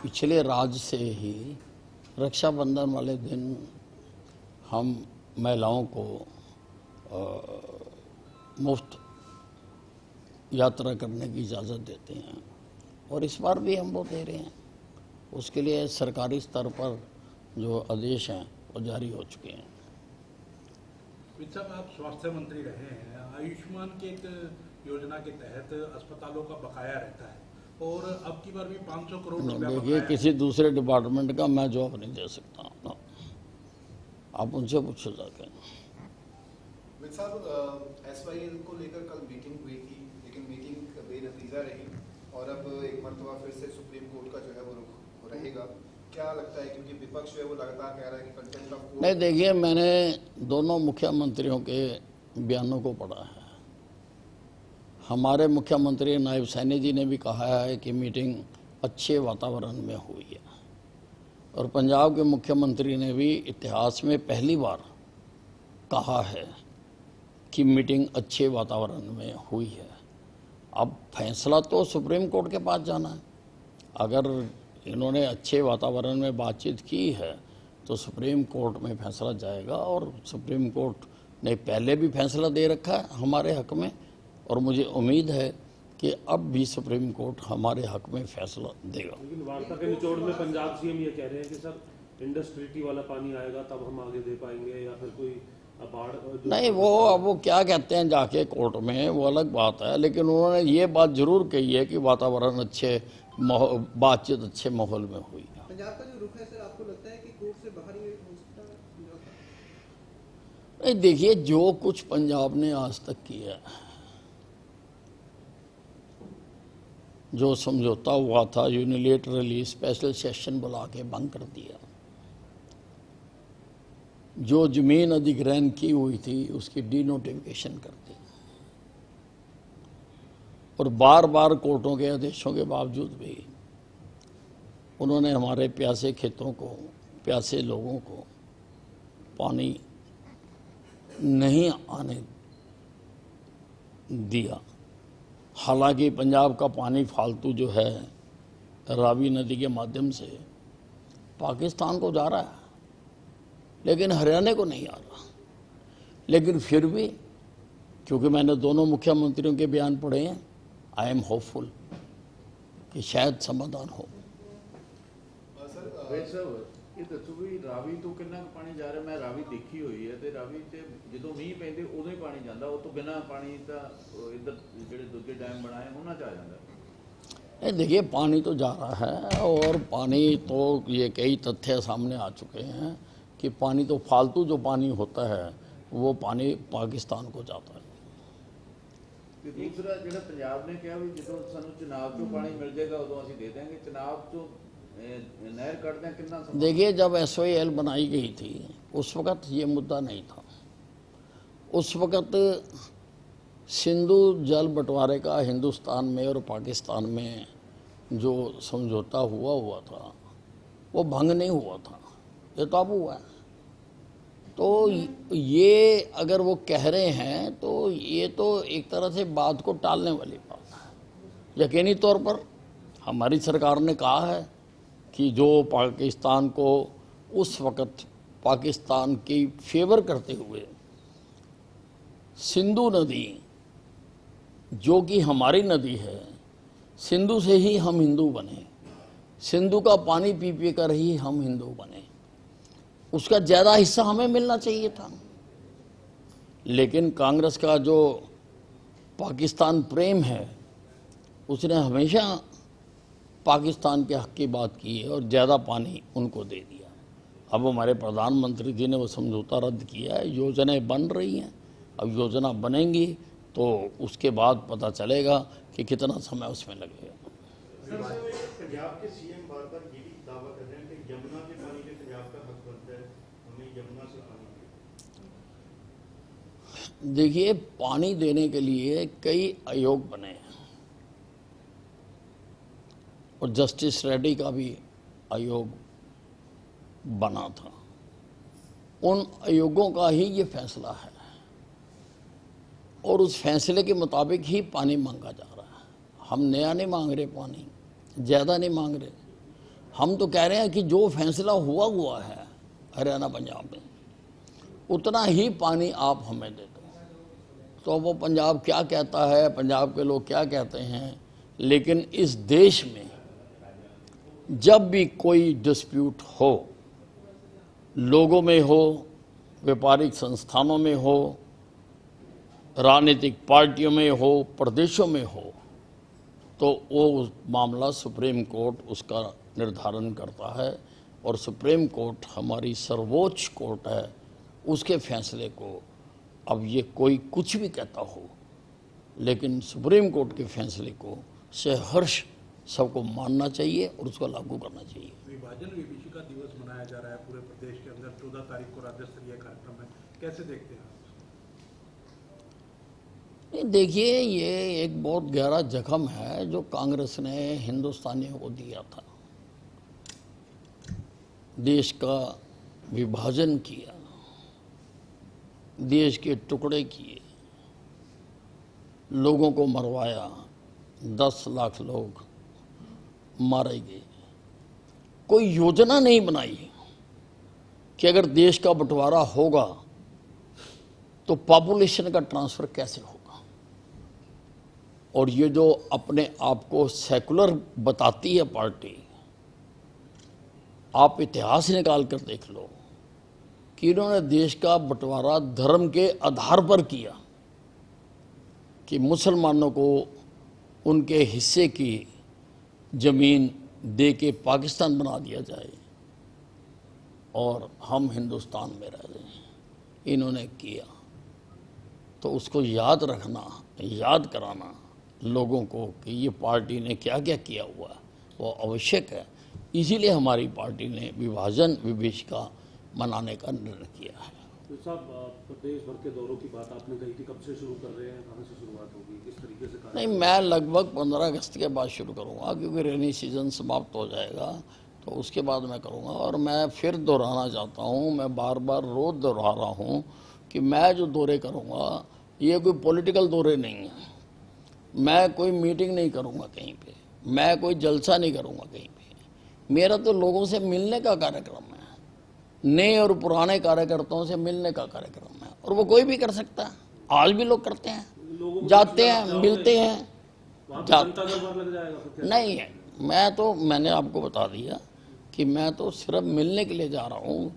पिछले राज्य से ही रक्षाबंधन वाले दिन हम महिलाओं को मुफ्त यात्रा करने की इजाज़त देते हैं और इस बार भी हम वो दे रहे हैं। उसके लिए सरकारी स्तर पर जो आदेश हैं वो जारी हो चुके हैं। साहब, आप स्वास्थ्य मंत्री रहे हैं। आयुष्मान के योजना के तहत अस्पतालों का बकाया रहता है और अब की बार भी 500 करोड़ रुपया देखिए, किसी दूसरे डिपार्टमेंट का मैं जवाब नहीं दे सकता ना, आप उनसे पूछो जाके। साहब, SYL को लेकर कल मीटिंग हुई थी, लेकिन मीटिंग बेनतीजा रही और अब एक मरतबा फिर से सुप्रीम कोर्ट का जो है वो रुख रहेगा। क्या लगता है, क्योंकि विपक्ष जो है वो लगातार कह रहा है कि कंटेम्प्ट ऑफ कोर्ट। नहीं, देखिए, मैंने दोनों मुख्यमंत्रियों के बयानों को पढ़ा है। हमारे मुख्यमंत्री नायब सैनी जी ने भी कहा है कि मीटिंग अच्छे वातावरण में हुई है और पंजाब के मुख्यमंत्री ने भी इतिहास में पहली बार कहा है कि मीटिंग अच्छे वातावरण में हुई है। अब फैसला तो सुप्रीम कोर्ट के पास जाना है। अगर इन्होंने अच्छे वातावरण में बातचीत की है तो सुप्रीम कोर्ट में फैसला जाएगा और सुप्रीम कोर्ट ने पहले भी फैसला दे रखा है हमारे हक में और मुझे उम्मीद है कि अब भी सुप्रीम कोर्ट हमारे हक में फैसला देगा। लेकिन वार्ता के निचोड़ में पंजाब सीएम ये कह रहे हैं कि सर इंडस ट्रीटी वाला पानी आएगा तब हम आगे दे पाएंगे या फिर कोई बाढ़ नहीं, वो क्या कहते हैं जाके कोर्ट में, वो अलग बात है। लेकिन उन्होंने ये बात जरूर कही है कि वातावरण अच्छे, बातचीत अच्छे माहौल में हुई है। पंजाब का जो रुख है सर, आपको लगता है कि कोर्ट से बाहर ही हो सकता है? नहीं, देखिए, जो कुछ पंजाब ने आज तक किया, जो समझौता हुआ था यूनिलेटरली स्पेशल सेशन बुला के भंग कर दिया, जो जमीन अधिग्रहण की हुई थी उसकी डीनोटिफिकेशन कर दी और बार बार कोर्टों के आदेशों के बावजूद भी उन्होंने हमारे प्यासे खेतों को, प्यासे लोगों को पानी नहीं आने दिया। हालांकि पंजाब का पानी फालतू जो है रावी नदी के माध्यम से पाकिस्तान को जा रहा है, लेकिन हरियाणा को नहीं आ रहा। लेकिन फिर भी, क्योंकि मैंने दोनों मुख्यमंत्रियों के बयान पढ़े हैं, आई एम होपफुल कि शायद समाधान हो। ਇਹ ਦੱਸੋ ਵੀ ਰਾਵੀ ਤੋਂ ਕਿੰਨਾ ਪਾਣੀ ਜਾ ਰਿਹਾ? ਮੈਂ ਰਾਵੀ ਦੇਖੀ ਹੋਈ ਹੈ ਤੇ ਰਾਵੀ ਤੇ ਜਦੋਂ ਮੀਂਹ ਪੈਂਦੇ ਉਦੋਂ ਹੀ ਪਾਣੀ ਜਾਂਦਾ, ਉਹ ਤੋਂ ਬਿਨਾਂ ਪਾਣੀ ਤਾਂ ਇੱਧਰ ਜਿਹੜੇ ਦੂਜੇ ਡੈਮ ਬਣਾਏ ਉਹਨਾਂ 'ਚ ਆ ਜਾਂਦਾ। देखिए, पानी तो जा रहा है और पानी तो ये कई तथ्य सामने आ चुके हैं कि पानी तो फालतू जो पानी होता है वो पानी पाकिस्तान को जाता है। दूसरा जो पंजाब ने कहा भी जो सानू चनाब चो पानी मिल जाएगा उदों असीं दे देंगे, चनाब चो नहर कटदे कितना समय? देखिए, जब SYL बनाई गई थी उस वक़्त ये मुद्दा नहीं था। उस वक़्त सिंधु जल बंटवारे का हिंदुस्तान में और पाकिस्तान में जो समझौता हुआ था वो भंग नहीं हुआ था, ये तो अब हुआ है। तो ये अगर वो कह रहे हैं तो ये तो एक तरह से बात को टालने वाली बात है। यकीनी तौर पर हमारी सरकार ने कहा है कि जो पाकिस्तान को उस वक़्त पाकिस्तान की फेवर करते हुए सिंधु नदी, जो कि हमारी नदी है, सिंधु से ही हम हिंदू बने, सिंधु का पानी पी पी कर ही हम हिंदू बने, उसका ज़्यादा हिस्सा हमें मिलना चाहिए था। लेकिन कांग्रेस का जो पाकिस्तान प्रेम है उसने हमेशा पाकिस्तान के हक की बात की है और ज़्यादा पानी उनको दे दिया। अब हमारे प्रधानमंत्री जी ने वो समझौता रद्द किया है, योजनाएं बन रही हैं। अब योजना बनेंगी तो उसके बाद पता चलेगा कि कितना समय उसमें लगेगा। पंजाब के सीएम बार बार ये भी दावा कर रहे हैं कि यमुना के पानी पे पंजाब का हक बनता है, हमें यमुना से पानी। देखिए, पानी देने के लिए कई आयोग बने हैं और जस्टिस रेड्डी का भी आयोग बना था। उन आयोगों का ही ये फैसला है और उस फैसले के मुताबिक ही पानी मांगा जा रहा है। हम नया नहीं मांग रहे, पानी ज़्यादा नहीं मांग रहे। हम तो कह रहे हैं कि जो फैसला हुआ है हरियाणा पंजाब में, उतना ही पानी आप हमें दे दो। तो वो पंजाब क्या कहता है, पंजाब के लोग क्या कहते हैं, लेकिन इस देश में जब भी कोई डिस्प्यूट हो, लोगों में हो, व्यापारिक संस्थानों में हो, राजनीतिक पार्टियों में हो, प्रदेशों में हो, तो वो मामला सुप्रीम कोर्ट उसका निर्धारण करता है। और सुप्रीम कोर्ट हमारी सर्वोच्च कोर्ट है, उसके फैसले को अब ये कोई कुछ भी कहता हो, लेकिन सुप्रीम कोर्ट के फैसले को सहर्ष सबको मानना चाहिए और उसको लागू करना चाहिए। विभाजन विभीषिका दिवस मनाया जा रहा है पूरे प्रदेश के अंदर, 14 तारीख को राज्य स्तरीय कार्यक्रम है, कैसे देखते हैं आप? देखिए, ये एक बहुत गहरा जख्म है जो कांग्रेस ने हिंदुस्तानियों को दिया था। देश का विभाजन किया, देश के टुकड़े किए, लोगों को मरवाया, 10 लाख लोग मारे गए। कोई योजना नहीं बनाई कि अगर देश का बंटवारा होगा तो पॉपुलेशन का ट्रांसफर कैसे होगा। और ये जो अपने आप को सेकुलर बताती है पार्टी, आप इतिहास निकाल कर देख लो कि इन्होंने देश का बंटवारा धर्म के आधार पर किया कि मुसलमानों को उनके हिस्से की जमीन दे के पाकिस्तान बना दिया जाए और हम हिंदुस्तान में रह रहे। इन्होंने किया, तो उसको याद रखना, याद कराना लोगों को कि ये पार्टी ने क्या क्या किया हुआ है, वो आवश्यक है। इसीलिए हमारी पार्टी ने विभाजन विभीषिका मनाने का निर्णय किया है। तो साहब, प्रदेश भर के दौरों की बात आपने कही थी, कब से शुरू कर रहे हैं, कहाँ से शुरुआत होगी, किस तरीके से? नहीं, मैं लगभग 15 अगस्त के बाद शुरू करूँगा, क्योंकि रेनी सीजन समाप्त हो जाएगा, तो उसके बाद मैं करूँगा। और मैं फिर दोहराना चाहता हूँ, मैं बार बार रोज़ दोहरा रहा हूँ कि मैं जो दौरे करूँगा ये कोई पॉलिटिकल दौरे नहीं है। मैं कोई मीटिंग नहीं करूँगा कहीं पे, मैं कोई जलसा नहीं करूँगा कहीं पे। मेरा तो लोगों से मिलने का कार्यक्रम है, नए और पुराने कार्यकर्ताओं से मिलने का कार्यक्रम है, और वो कोई भी कर सकता है। आज भी लोग करते हैं, जाते हैं, मिलते हैं, नहीं है। मैंने आपको बता दिया कि मैं तो सिर्फ मिलने के लिए जा रहा हूँ।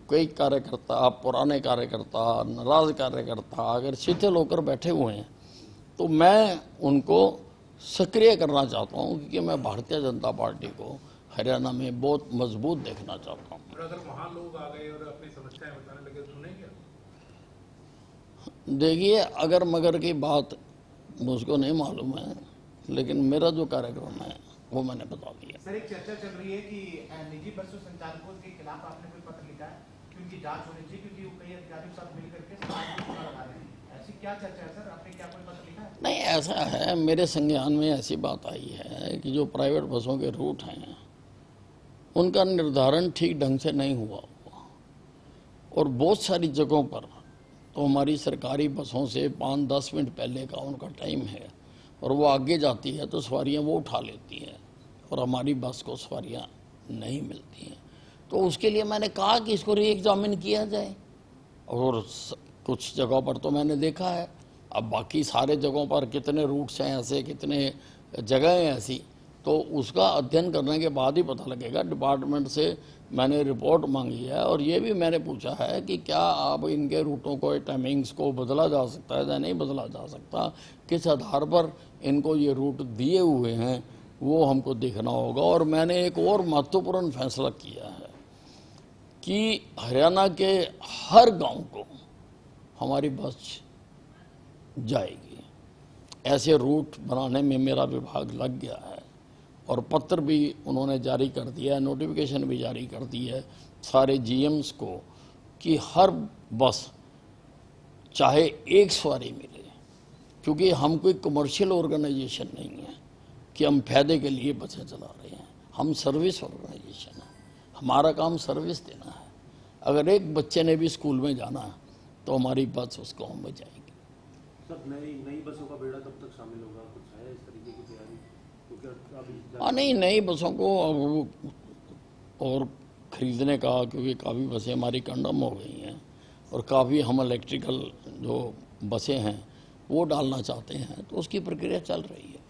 कोई कार्यकर्ता, पुराने कार्यकर्ता, नाराज कार्यकर्ता अगर शिथिल होकर बैठे हुए हैं तो मैं उनको सक्रिय करना चाहता हूँ, क्योंकि मैं भारतीय जनता पार्टी को हरियाणा में बहुत मजबूत देखना चाहता हूँ। और अगर वहाँ लोग आ गए और अपनी समस्याएं बताने लगे, सुनेंगे? देखिए, अगर मगर की बात मुझको नहीं मालूम है, लेकिन मेरा जो कार्यक्रम है वो मैंने बता दिया। सर, एक चर्चा चल रही है कि निजी बसों संचालकों के खिलाफ आपने कोई पत्र लिखा है कि उनकी जांच होनी चाहिए, क्योंकि वो कई अधिकारियों के साथ मिलकर के समाज को चुनाव लगा रहे हैं। ऐसी क्या चर्चा है सर? आपने क्या कोई पत्र लिखा है? नहीं, ऐसा है, मेरे संज्ञान में ऐसी बात आई है कि जो प्राइवेट बसों के रूट हैं उनका निर्धारण ठीक ढंग से नहीं हुआ, और बहुत सारी जगहों पर तो हमारी सरकारी बसों से 5-10 मिनट पहले का उनका टाइम है, और वो आगे जाती है तो सवारियां वो उठा लेती हैं, और हमारी बस को सवारियां नहीं मिलती हैं। तो उसके लिए मैंने कहा कि इसको री एग्जामिन किया जाए, और कुछ जगहों पर तो मैंने देखा है। अब बाकी सारे जगहों पर कितने रूट्स हैं ऐसे, कितने जगह हैं ऐसी, तो उसका अध्ययन करने के बाद ही पता लगेगा। डिपार्टमेंट से मैंने रिपोर्ट मांगी है, और ये भी मैंने पूछा है कि क्या आप इनके रूटों को, टाइमिंग्स को बदला जा सकता है या नहीं बदला जा सकता, किस आधार पर इनको ये रूट दिए हुए हैं, वो हमको देखना होगा। और मैंने एक और महत्वपूर्ण फैसला किया है कि हरियाणा के हर गांव को हमारी बस जाएगी। ऐसे रूट बनाने में मेरा विभाग लग गया है, और पत्र भी उन्होंने जारी कर दिया है, नोटिफिकेशन भी जारी कर दी है सारे जीएम्स को कि हर बस चाहे एक सवारी मिले, क्योंकि हम कोई कमर्शियल ऑर्गेनाइजेशन नहीं है कि हम फायदे के लिए बसें चला रहे हैं। हम सर्विस ऑर्गेनाइजेशन है, हमारा काम सर्विस देना है। अगर एक बच्चे ने भी स्कूल में जाना है तो हमारी बस उस गाँव में जाएगी। सर, नई बसों का बेड़ा कब तक शामिल होगा, कुछ है इस तरीके की तैयारी? क्योंकि अभी हाँ, नहीं, नई बसों को और ख़रीदने का, क्योंकि काफ़ी बसें हमारी कंडम हो गई हैं और काफ़ी हम इलेक्ट्रिकल जो बसें हैं वो डालना चाहते हैं, तो उसकी प्रक्रिया चल रही है।